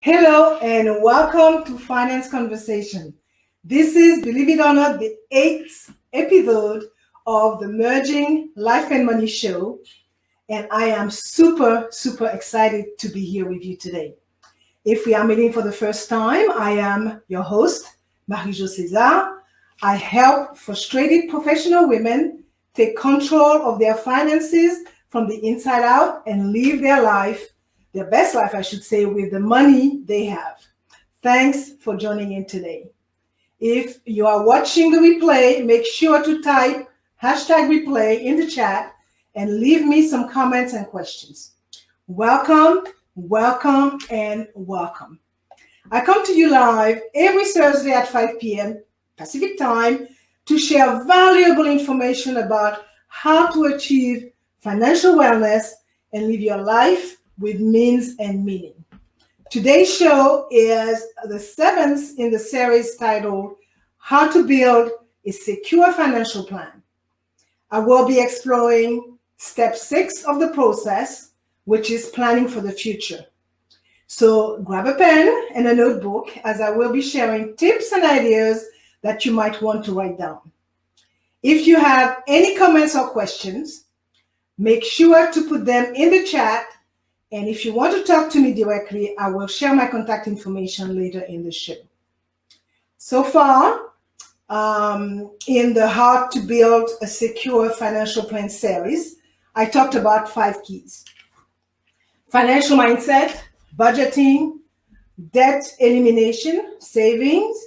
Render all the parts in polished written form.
Hello and welcome to Finance Conversation. This is, believe it or not, the 8th episode of the Merging Life and Money show, and I am super excited to be here with you today. If we are meeting for the first time, I am your host, Marie-Jo César. I help frustrated professional women take control of their finances from the inside out and live their best life, I should say, with the money they have. Thanks for joining in today. If you are watching the replay, make sure to type #replay in the chat and leave me some comments and questions. Welcome, and welcome. I come to you live every Thursday at 5 p.m. Pacific time to share valuable information about how to achieve financial wellness and live your life with means and meaning. Today's show is the 7th in the series titled How to Build a Secure Financial Plan. I will be exploring step 6 of the process, which is planning for the future. So grab a pen and a notebook as I will be sharing tips and ideas that you might want to write down. If you have any comments or questions, make sure to put them in the chat. And if you want to talk to me directly, I will share my contact information later in the show. So far, in the How to Build a Secure Financial Plan series, I talked about 5 keys: financial mindset, budgeting, debt elimination, savings,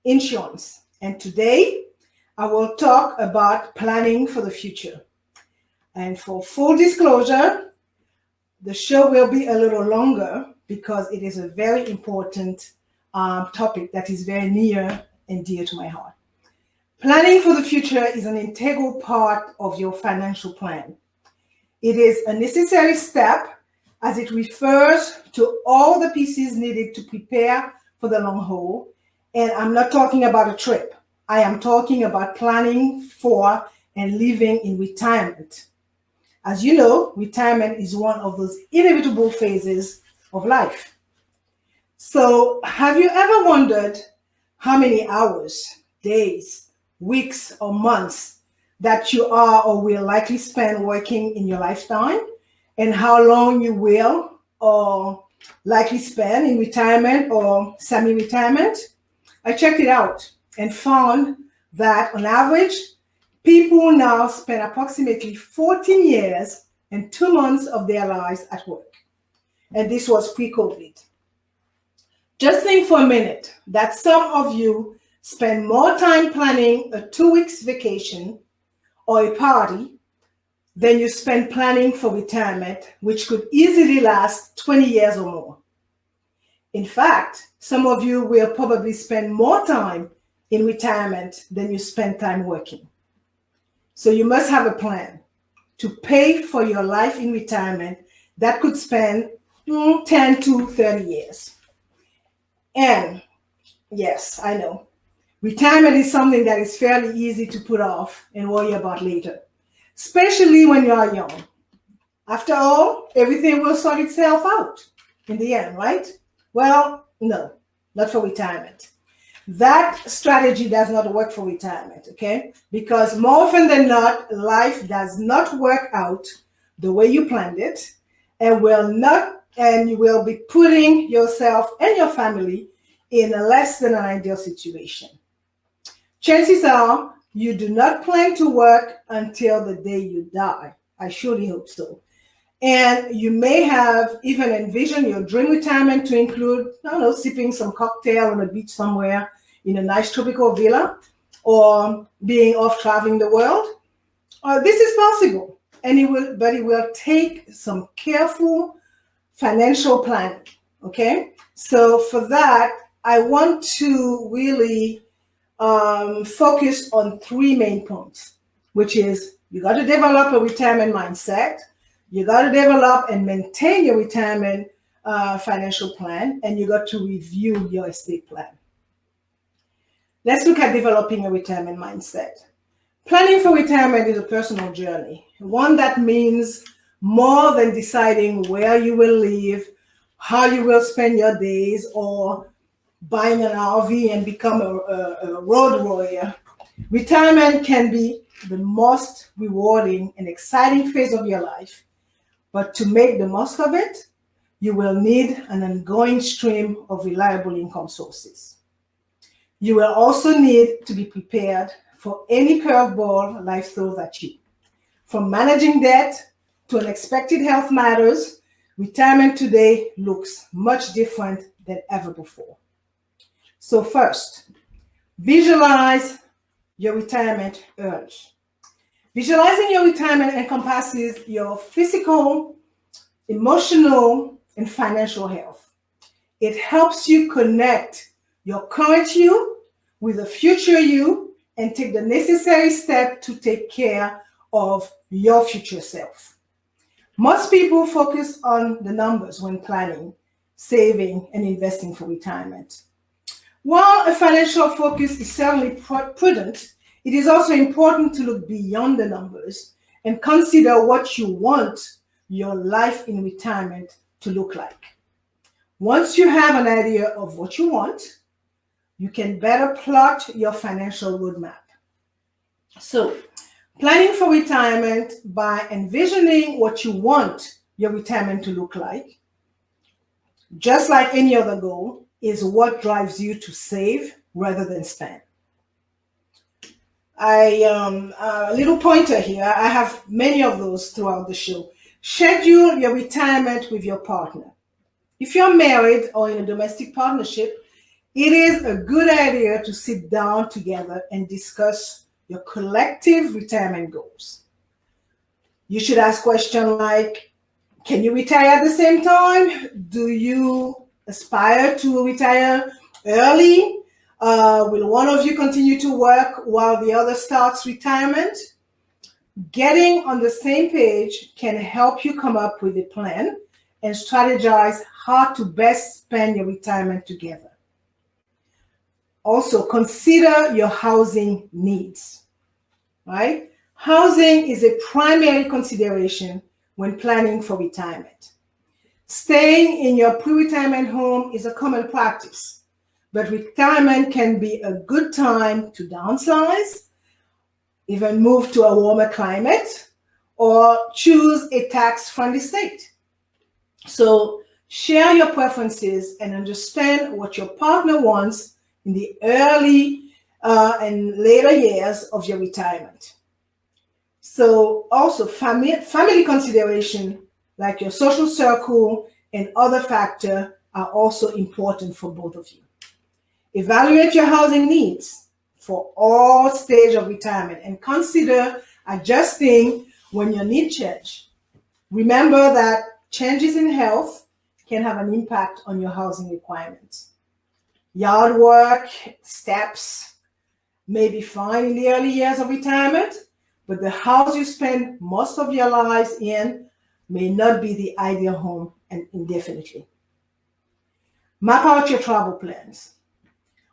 insurance. And today, I will talk about planning for the future. And for full disclosure, the show will be a little longer because it is a very important topic that is very near and dear to my heart. Planning for the future is an integral part of your financial plan. It is a necessary step as it refers to all the pieces needed to prepare for the long haul. And I'm not talking about a trip. I am talking about planning for and living in retirement. As you know, retirement is one of those inevitable phases of life. So, have you ever wondered how many hours, days, weeks, or months that you are or will likely spend working in your lifetime, and how long you will or likely spend in retirement or semi-retirement? I checked it out and found that on average, people now spend approximately 14 years and 2 months of their lives at work. And this was pre-COVID. Just think for a minute that some of you spend more time planning a 2 weeks vacation or a party than you spend planning for retirement, which could easily last 20 years or more. In fact, some of you will probably spend more time in retirement than you spend time working. So you must have a plan to pay for your life in retirement that could spend 10 to 30 years. And yes, I know, retirement is something that is fairly easy to put off and worry about later, especially when you are young. After all, everything will sort itself out in the end, right? Well, no, not for retirement. That strategy does not work for retirement, okay? Because more often than not, life does not work out the way you planned it, and you will be putting yourself and your family in a less than an ideal situation. Chances are you do not plan to work until the day you die. I surely hope so. And you may have even envisioned your dream retirement to include, sipping some cocktail on a beach somewhere in a nice tropical villa, or being off traveling the world. This is possible, but it will take some careful financial planning, okay? So for that, I want to really focus on 3 main points, which is you got to develop a retirement mindset, you got to develop and maintain your retirement financial plan, and you got to review your estate plan. Let's look at developing a retirement mindset. Planning for retirement is a personal journey, one that means more than deciding where you will live, how you will spend your days, or buying an RV and become a road warrior. Retirement can be the most rewarding and exciting phase of your life, but to make the most of it, you will need an ongoing stream of reliable income sources. You will also need to be prepared for any curveball life throws at you. From managing debt to unexpected health matters, retirement today looks much different than ever before. So first, visualize your retirement early. Visualizing your retirement encompasses your physical, emotional, and financial health. It helps you connect your current you with the future you and take the necessary step to take care of your future self. Most people focus on the numbers when planning, saving, and investing for retirement. While a financial focus is certainly prudent, it is also important to look beyond the numbers and consider what you want your life in retirement to look like. Once you have an idea of what you want, you can better plot your financial roadmap. So, planning for retirement by envisioning what you want your retirement to look like, just like any other goal, is what drives you to save rather than spend. A little pointer here. I have many of those throughout the show. Schedule your retirement with your partner. If you're married or in a domestic partnership, it is a good idea to sit down together and discuss your collective retirement goals. You should ask questions like, can you retire at the same time? Do you aspire to retire early? Will one of you continue to work while the other starts retirement? Getting on the same page can help you come up with a plan and strategize how to best spend your retirement together. Also, consider your housing needs, right? Housing is a primary consideration when planning for retirement. Staying in your pre-retirement home is a common practice, but retirement can be a good time to downsize, even move to a warmer climate, or choose a tax-friendly state. So share your preferences and understand what your partner wants in the early and later years of your retirement. So also family consideration like your social circle and other factors are also important for both of you. Evaluate your housing needs for all stages of retirement and consider adjusting when your needs change. Remember that changes in health can have an impact on your housing requirements. Yard work, steps may be fine in the early years of retirement, but the house you spend most of your lives in may not be the ideal home and indefinitely. Map out your travel plans.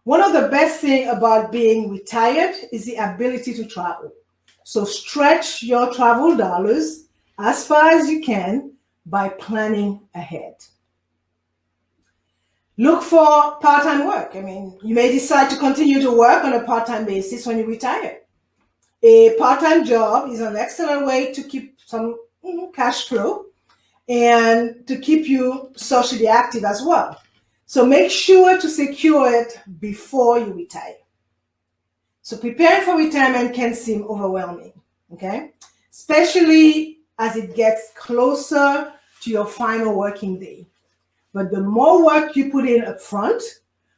One of the best things about being retired is the ability to travel. So stretch your travel dollars as far as you can by planning ahead. Look for part-time work. You may decide to continue to work on a part-time basis when you retire. A part-time job is an excellent way to keep some cash flow and to keep you socially active as well. So make sure to secure it before you retire. So preparing for retirement can seem overwhelming, okay? Especially as it gets closer to your final working day. But the more work you put in up front,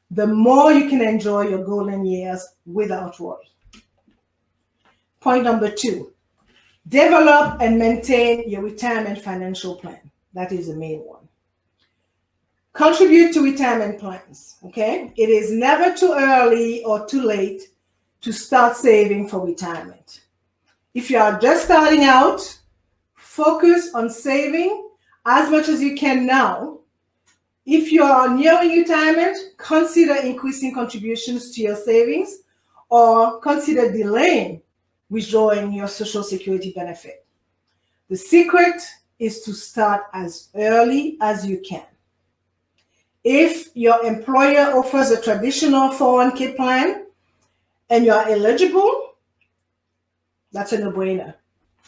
the more you can enjoy your golden years without worry. Point number 2, develop and maintain your retirement financial plan. That is the main one. Contribute to retirement plans, okay? It is never too early or too late to start saving for retirement. If you are just starting out, focus on saving as much as you can now. If you are nearing retirement, consider increasing contributions to your savings or consider delaying withdrawing your Social Security benefit. The secret is to start as early as you can. If your employer offers a traditional 401k plan and you are eligible, that's a no-brainer.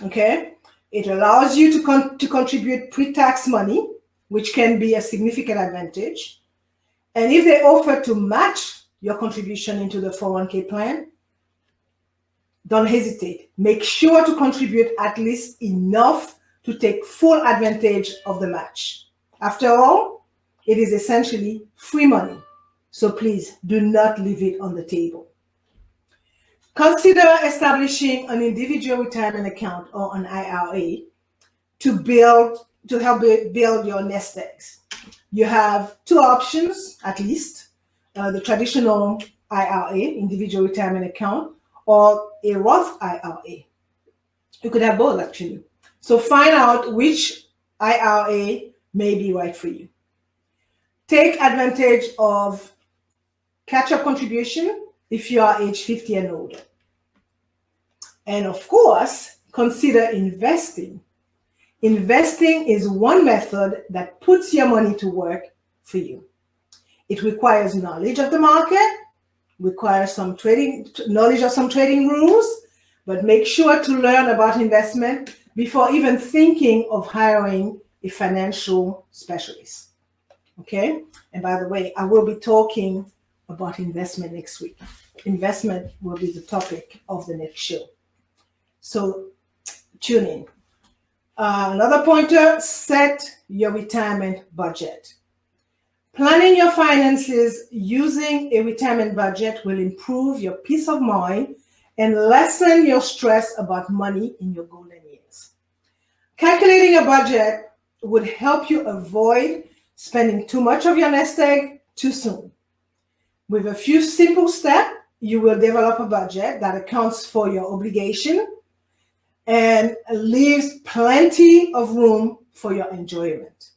Okay? It allows you to contribute pre-tax money, which can be a significant advantage. And if they offer to match your contribution into the 401k plan, don't hesitate. Make sure to contribute at least enough to take full advantage of the match. After all, it is essentially free money. So please do not leave it on the table. Consider establishing an individual retirement account or an IRA to help build your nest eggs. You have two options at least, the traditional IRA, individual retirement account, or a Roth IRA. You could have both actually. So find out which IRA may be right for you. Take advantage of catch-up contribution if you are age 50 and older. And of course, consider investing. Investing is one method that puts your money to work for you. It requires knowledge of the market, requires some knowledge of some trading rules, but make sure to learn about investment before even thinking of hiring a financial specialist. Okay? And by the way, I will be talking about investment next week. Investment will be the topic of the next show. So tune in. Another pointer, set your retirement budget. Planning your finances using a retirement budget will improve your peace of mind and lessen your stress about money in your golden years. Calculating a budget would help you avoid spending too much of your nest egg too soon. With a few simple steps, you will develop a budget that accounts for your obligation and leaves plenty of room for your enjoyment.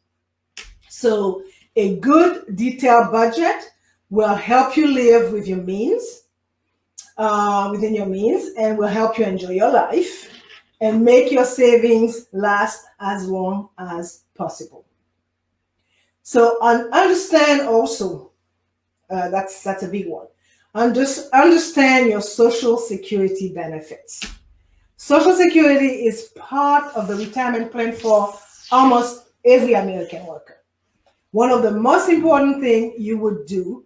So a good detailed budget will help you live with your means, within your means, and will help you enjoy your life and make your savings last as long as possible. So understand also, that's a big one. Understand your Social Security benefits. Social Security is part of the retirement plan for almost every American worker. One of the most important things you would do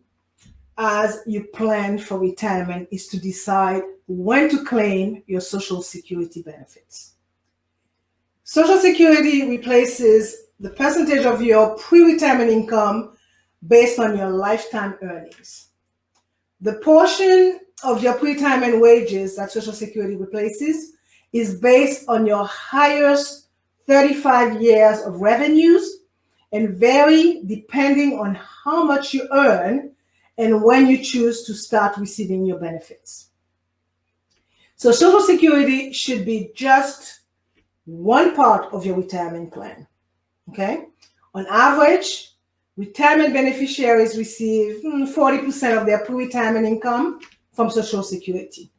as you plan for retirement is to decide when to claim your Social Security benefits. Social Security replaces the percentage of your pre-retirement income based on your lifetime earnings. The portion of your pre-retirement wages that Social Security replaces is based on your highest 35 years of revenues and vary depending on how much you earn and when you choose to start receiving your benefits. So Social Security should be just one part of your retirement plan, okay? On average, retirement beneficiaries receive 40% of their pre-retirement income from Social Security.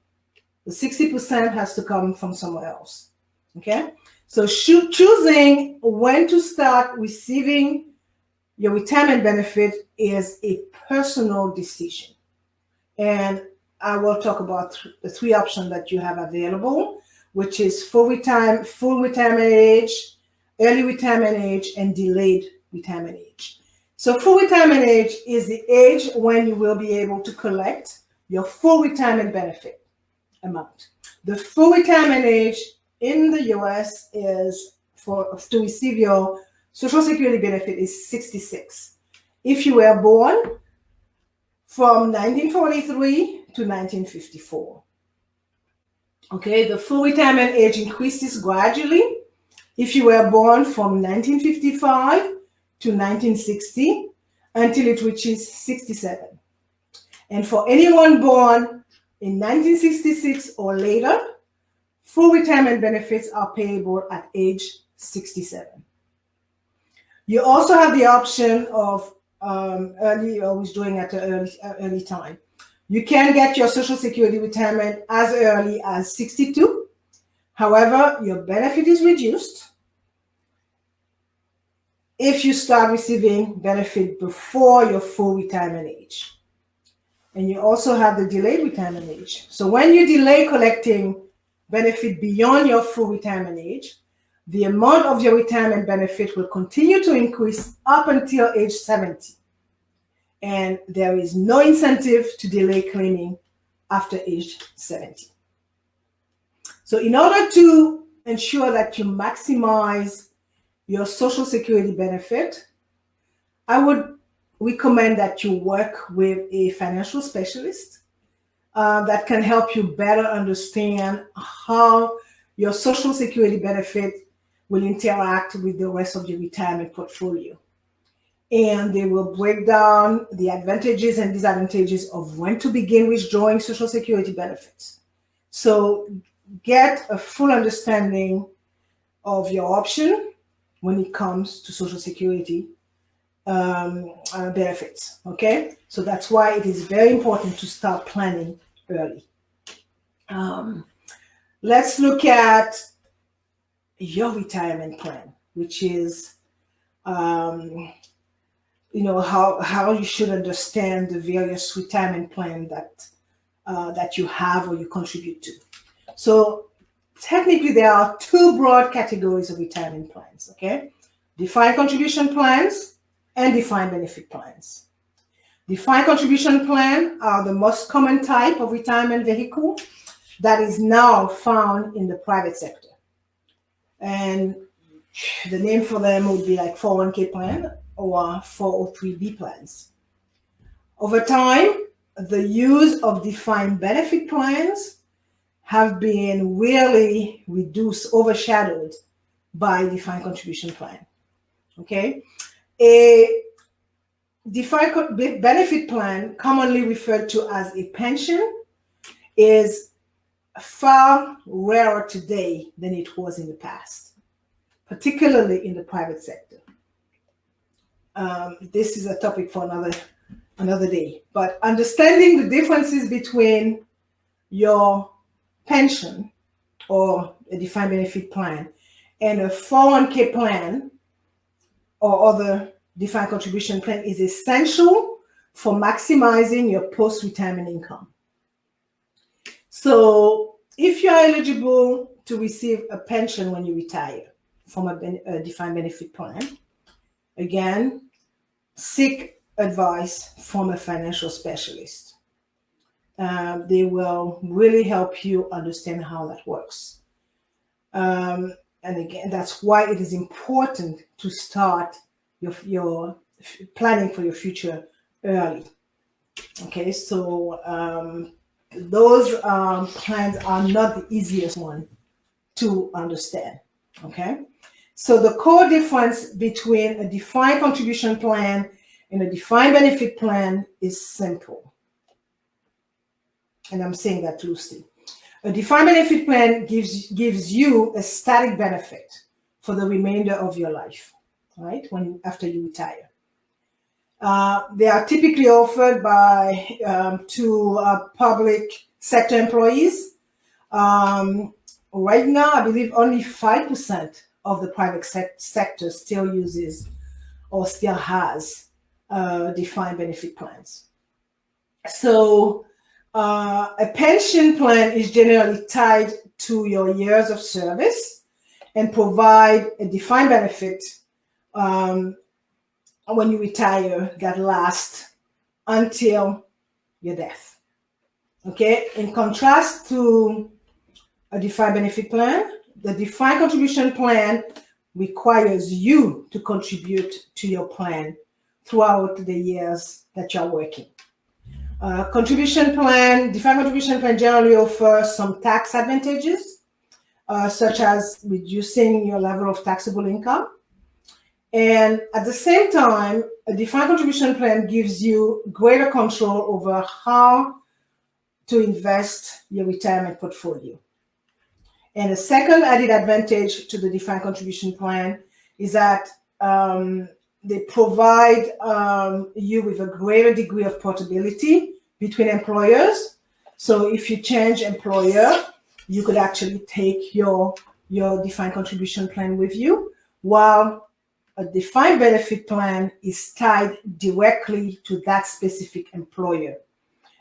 The 60% has to come from somewhere else, okay? So choosing when to start receiving your retirement benefit is a personal decision. And I will talk about the three options that you have available, which is full retirement age, early retirement age, and delayed retirement age. So full retirement age is the age when you will be able to collect your full retirement benefit amount. The full retirement age in the US is to receive your Social Security benefit is 66. If you were born from 1943 to 1954. Okay, the full retirement age increases gradually if you were born from 1955 to 1960 until it reaches 67. And for anyone born in 1966 or later, full retirement benefits are payable at age 67. You also have the option of early or withdrawing at an early time. You can get your Social Security retirement as early as 62. However, your benefit is reduced if you start receiving benefit before your full retirement age. And you also have the delayed retirement age. So when you delay collecting benefit beyond your full retirement age, the amount of your retirement benefit will continue to increase up until age 70. And there is no incentive to delay claiming after age 70. So in order to ensure that you maximize your Social Security benefit, I would recommend that you work with a financial specialist that can help you better understand how your Social Security benefit will interact with the rest of your retirement portfolio. And they will break down the advantages and disadvantages of when to begin withdrawing Social Security benefits. So get a full understanding of your option when it comes to Social Security benefits. Okay, so that's why it is very important to start planning early. Let's look at your retirement plan, which is how you should understand the various retirement plan that you have or you contribute to. So technically there are two broad categories of retirement plans, okay? Defined contribution plans and defined benefit plans. Defined contribution plan are the most common type of retirement vehicle that is now found in the private sector. And the name for them would be like 401k plan or 403b plans. Over time, the use of defined benefit plans have been really reduced, overshadowed by defined contribution plan. Okay, a defined benefit plan, commonly referred to as a pension, is far rarer today than it was in the past, particularly in the private sector. This is a topic for another day. But understanding the differences between your pension or a defined benefit plan and a 401k plan or other defined contribution plan is essential for maximizing your post-retirement income. So if you are eligible to receive a pension when you retire from a defined benefit plan, again, seek advice from a financial specialist. They will really help you understand how that works. And again, that's why it is important to start your planning for your future early. Okay, so those plans are not the easiest one to understand. Okay, so the core difference between a defined contribution plan and a defined benefit plan is simple. And I'm saying that loosely. A defined benefit plan gives you a static benefit for the remainder of your life, right? After you retire. They are typically offered to public sector employees. Right now, I believe only 5% of the private sector still uses or still has defined benefit plans. So a pension plan is generally tied to your years of service and provide a defined benefit when you retire that lasts until your death. Okay, in contrast to a defined benefit plan, the defined contribution plan requires you to contribute to your plan throughout the years that you're working. Defined contribution plan generally offers some tax advantages, such as reducing your level of taxable income. And at the same time, a defined contribution plan gives you greater control over how to invest your retirement portfolio. And a second added advantage to the defined contribution plan is that they provide you with a greater degree of portability between employers. So if you change employer, you could actually take your defined contribution plan with you while a defined benefit plan is tied directly to that specific employer.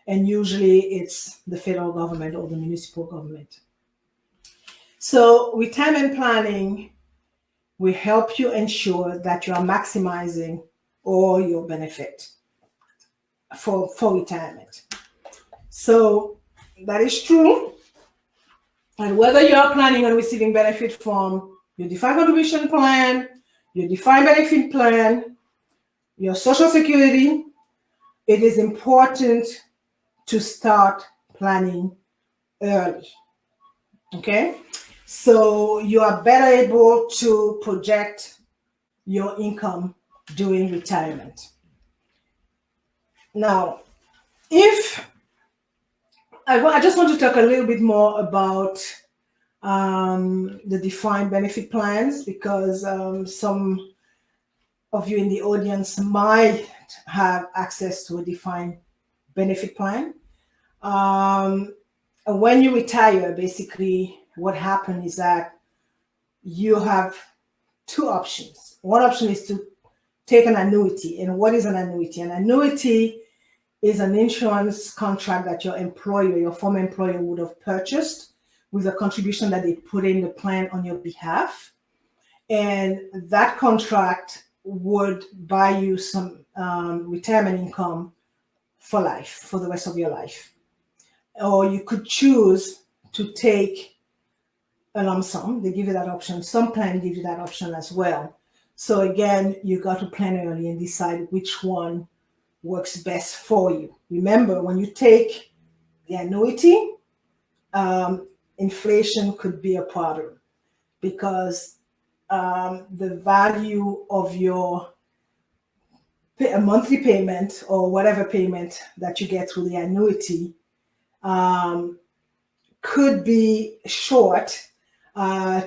And usually it's the federal government or the municipal government. So retirement planning will help you ensure that you are maximizing all your benefit for retirement. So that is true. And whether you are planning on receiving benefit from your defined contribution plan, your defined benefit plan, your Social Security, it is important to start planning early. Okay? So you are better able to project your income during retirement. Now, if I just want to talk a little bit more about the defined benefit plans, because some of you in the audience might have access to a defined benefit plan. When you retire, basically what happens is that you have two options. One option is to take an annuity. And what is an annuity? An annuity is an insurance contract that your employer, your former employer, would have purchased with a contribution that they put in the plan on your behalf. And that contract would buy you some retirement income for life, for the rest of your life. Or you could choose to take a lump sum. They give you that option. Some plans give you that option as well. So again, you got to plan early and decide which one works best for you. Remember, when you take the annuity, inflation could be a problem, because the value of your monthly payment or whatever payment that you get through the annuity could be short,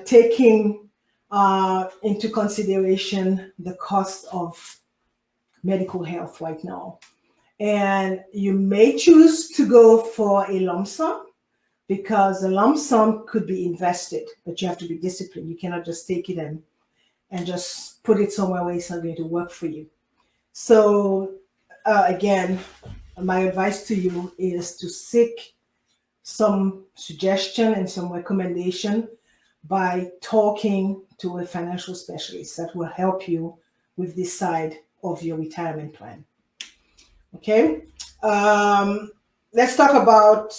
taking into consideration the cost of medical health right now. And you may choose to go for a lump sum, because the lump sum could be invested, but you have to be disciplined. You cannot just take it and just put it somewhere where it's not going to work for you. So again, my advice to you is to seek some suggestion and some recommendation by talking to a financial specialist that will help you with this side of your retirement plan. Okay, let's talk about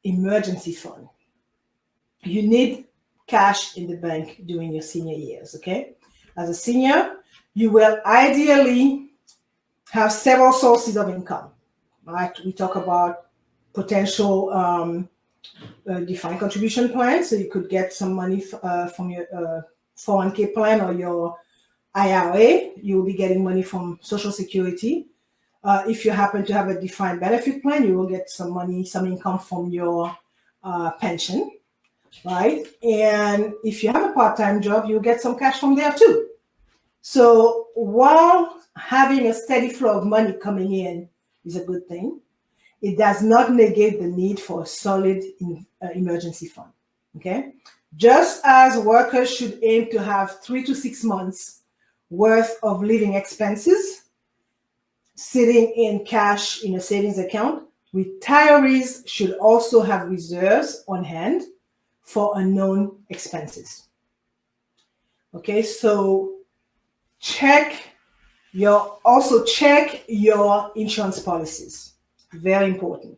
emergency fund. You need cash in the bank during your senior years. Okay, as a senior, you will ideally have several sources of income. Right, we talk about potential defined contribution plan, so you could get some money from your 401k plan or your IRA. You will be getting money from Social Security. If you happen to have a defined benefit plan, you will get some money, some income from your pension, right? And if you have a part-time job, you'll get some cash from there too. So while having a steady flow of money coming in is a good thing, it does not negate the need for a solid emergency fund. Okay, just as workers should aim to have 3 to 6 months worth of living expenses sitting in cash in a savings account, retirees should also have reserves on hand for unknown expenses. Okay, so check your insurance policies. Very important.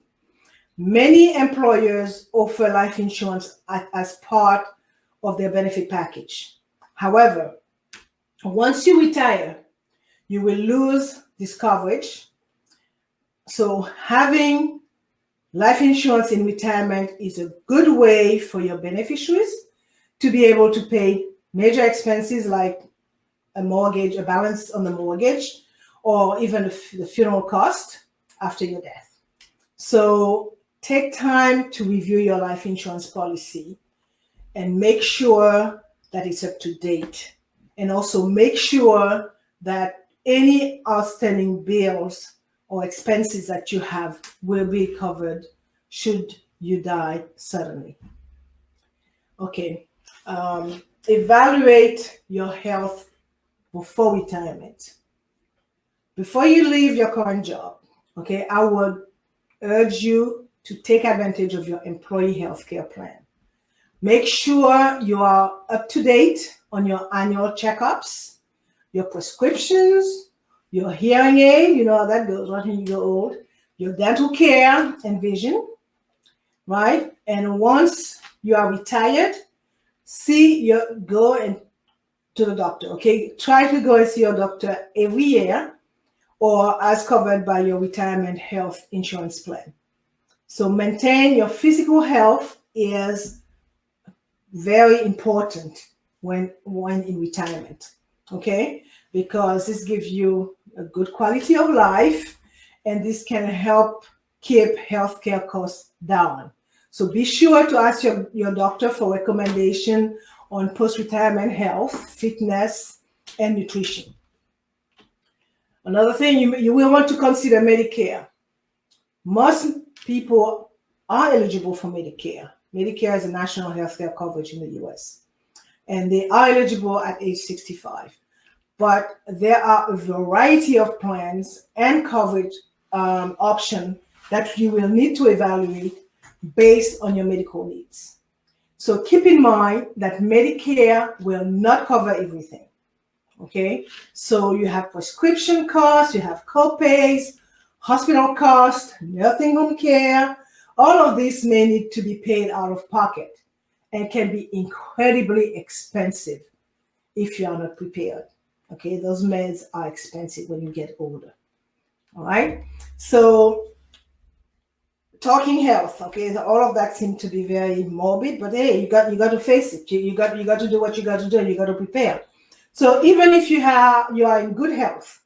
Many employers offer life insurance as part of their benefit package. However, once you retire, you will lose this coverage. So having life insurance in retirement is a good way for your beneficiaries to be able to pay major expenses like a mortgage, a balance on the mortgage, or even the funeral cost after your death. So take time to review your life insurance policy and make sure that it's up to date. And also make sure that any outstanding bills or expenses that you have will be covered should you die suddenly. Okay, evaluate your health before retirement. Before you leave your current job, okay, I would urge you to take advantage of your employee health care plan. Make sure you are up to date on your annual checkups, your prescriptions, your hearing aid, you know how that goes right when you get old, your dental care and vision, right? And once you are retired, go and to the doctor, okay? Try to go and see your doctor every year or as covered by your retirement health insurance plan. So maintain your physical health is very important when in retirement, okay? Because this gives you a good quality of life, and this can help keep healthcare costs down. So be sure to ask your doctor for recommendation on post-retirement health, fitness, and nutrition. Another thing, you will want to consider Medicare. Most people are eligible for Medicare. Medicare is a national healthcare coverage in the US, and they are eligible at age 65. But there are a variety of plans and coverage options that you will need to evaluate based on your medical needs. So keep in mind that Medicare will not cover everything, okay? So you have prescription costs, you have co-pays, hospital costs, nursing home care. All of this may need to be paid out of pocket and can be incredibly expensive if you are not prepared. Okay, those meds are expensive when you get older. All right, so talking health, okay, so all of that seems to be very morbid, but hey, you got to face it. You got to do what you got to do, and you got to prepare. So even if you are in good health,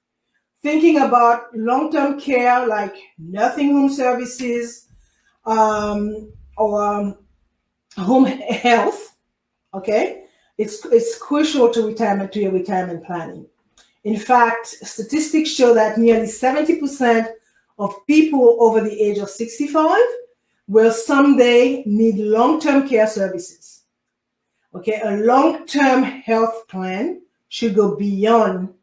thinking about long-term care like nursing home services or home health, okay, it's crucial to your retirement planning. In fact, statistics show that nearly 70% of people over the age of 65 will someday need long-term care services. Okay, a long-term health plan should go beyond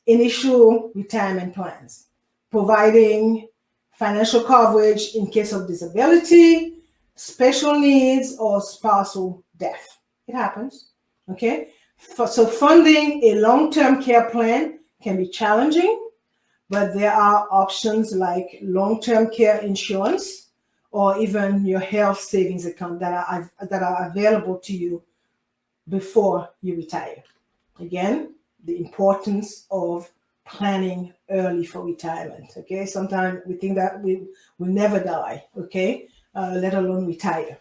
initial retirement plans, providing financial coverage in case of disability, special needs, or spousal death. It happens, okay? So funding a long-term care plan can be challenging, but there are options like long-term care insurance or even your health savings account that are available to you before you retire. Again, the importance of planning early for retirement, okay? Sometimes we think that we will never die, okay? Let alone retire.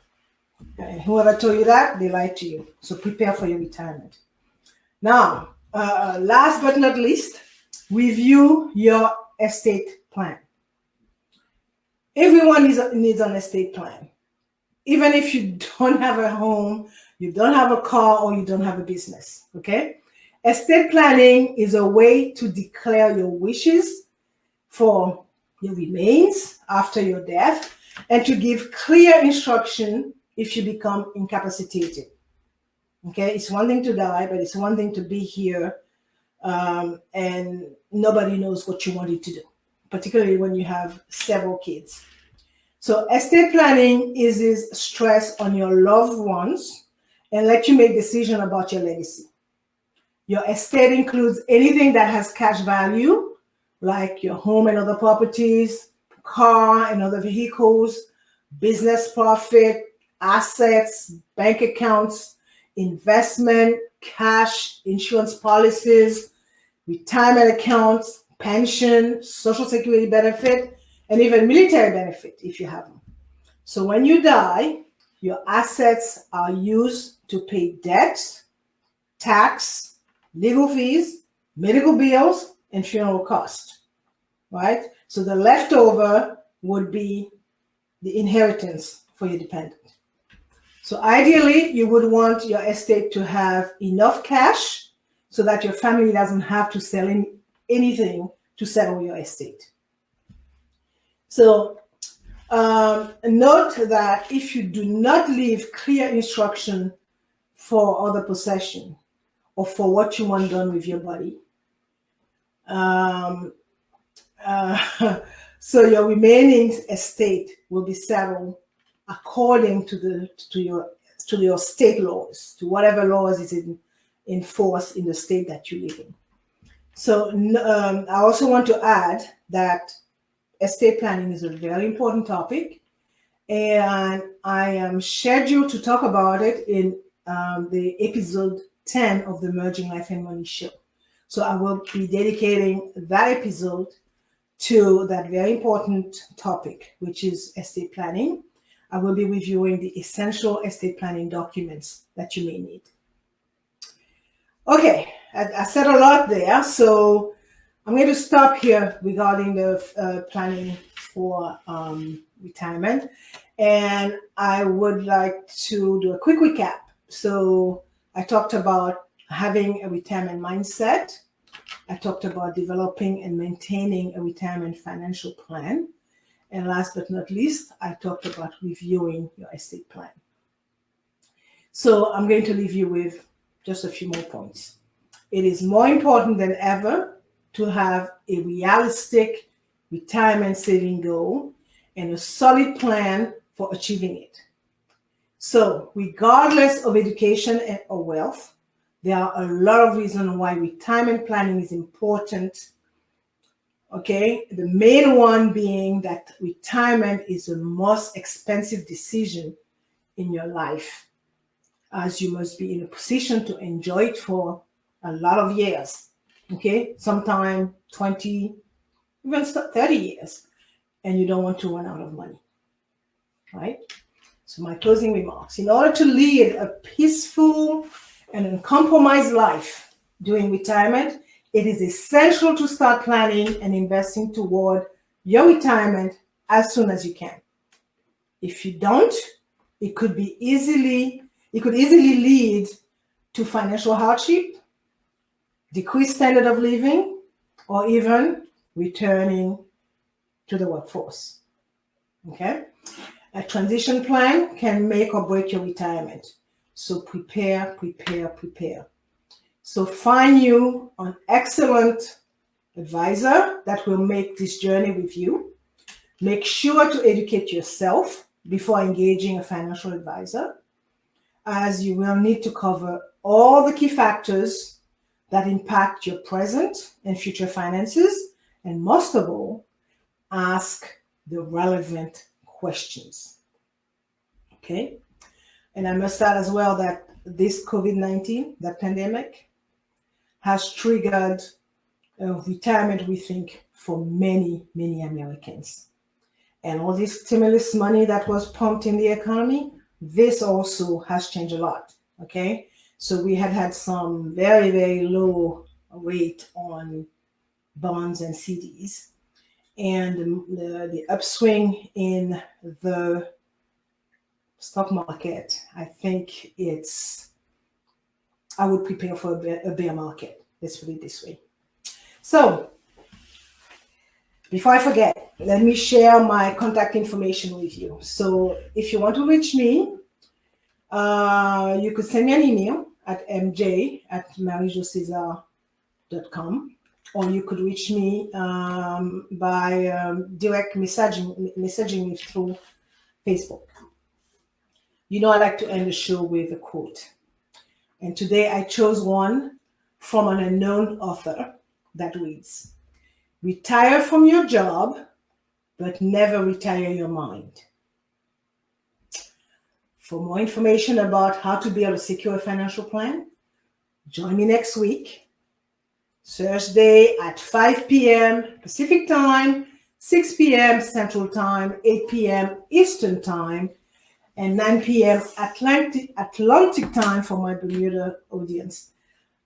And whoever told you that, they lied to you. So prepare for your retirement. Now, last but not least, review your estate plan. Everyone needs an estate plan. Even if you don't have a home, you don't have a car, or you don't have a business, okay? Estate planning is a way to declare your wishes for your remains after your death and to give clear instruction if you become incapacitated. Okay, it's one thing to die, but it's one thing to be here and nobody knows what you wanted to do, particularly when you have several kids. So estate planning eases stress on your loved ones and let you make decisions about your legacy. Your estate includes anything that has cash value, like your home and other properties, car and other vehicles, business profit, assets, bank accounts, investment, cash, insurance policies, retirement accounts, pension, social security benefit, and even military benefit if you have them. So when you die, your assets are used to pay debts, tax, legal fees, medical bills, and funeral costs, right? So the leftover would be the inheritance for your dependent. So ideally, you would want your estate to have enough cash so that your family doesn't have to sell anything to settle your estate. So note that if you do not leave clear instruction for other possession or for what you want done with your body, Um, so your remaining estate will be settled according to your state laws, to whatever laws is in force in the state that you live in. So I also want to add that estate planning is a very important topic, and I am scheduled to talk about it in the episode 10 of the Merging Life and Money show. So I will be dedicating that episode to that very important topic, which is estate planning. I will be reviewing the essential estate planning documents that you may need. Okay, I said a lot there, so I'm going to stop here regarding the planning for retirement, and I would like to do a quick recap. So I talked about having a retirement mindset. I talked about developing and maintaining a retirement financial plan. And last but not least, I talked about reviewing your estate plan. So I'm going to leave you with just a few more points. It is more important than ever to have a realistic retirement saving goal and a solid plan for achieving it. So regardless of education or wealth, there are a lot of reasons why retirement planning is important. Okay, the main one being that retirement is the most expensive decision in your life, as you must be in a position to enjoy it for a lot of years. Okay, sometimes 20, even 30 years, and you don't want to run out of money. Right? So my closing remarks. In order to lead a peaceful and uncompromised life during retirement, it is essential to start planning and investing toward your retirement as soon as you can. If you don't, it could easily lead to financial hardship, decreased standard of living, or even returning to the workforce. Okay? A transition plan can make or break your retirement. So prepare. So find you an excellent advisor that will make this journey with you. Make sure to educate yourself before engaging a financial advisor, as you will need to cover all the key factors that impact your present and future finances, and most of all, ask the relevant questions. Okay? And I must add as well that this COVID-19, the pandemic, has triggered a retirement rethink for many, many Americans. And all this stimulus money that was pumped in the economy, this also has changed a lot. Okay? So we had some very, very low rate on bonds and CDs. And the upswing in the stock market, I think I would prepare for a bear market. Let's put it this way. So, before I forget, let me share my contact information with you. So, if you want to reach me, you could send me an email at mj@marijocesar.com, or you could reach me by direct messaging me through Facebook. You know, I like to end the show with a quote. And today I chose one from an unknown author that reads, "Retire from your job, but never retire your mind." For more information about how to build a secure financial plan, join me next week, Thursday at 5 p.m. Pacific Time, 6 p.m. Central Time, 8 p.m. Eastern Time, and 9 p.m. Atlantic Time for my Bermuda audience.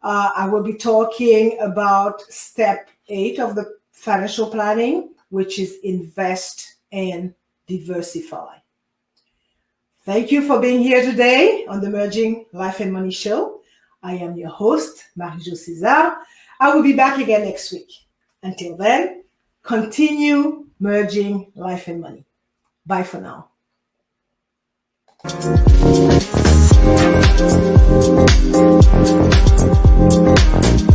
I will be talking about step 8 of the financial planning, which is invest and diversify. Thank you for being here today on the Merging Life and Money show. I am your host, Marie-Jo César. I will be back again next week. Until then, continue merging life and money. Bye for now. Thank you.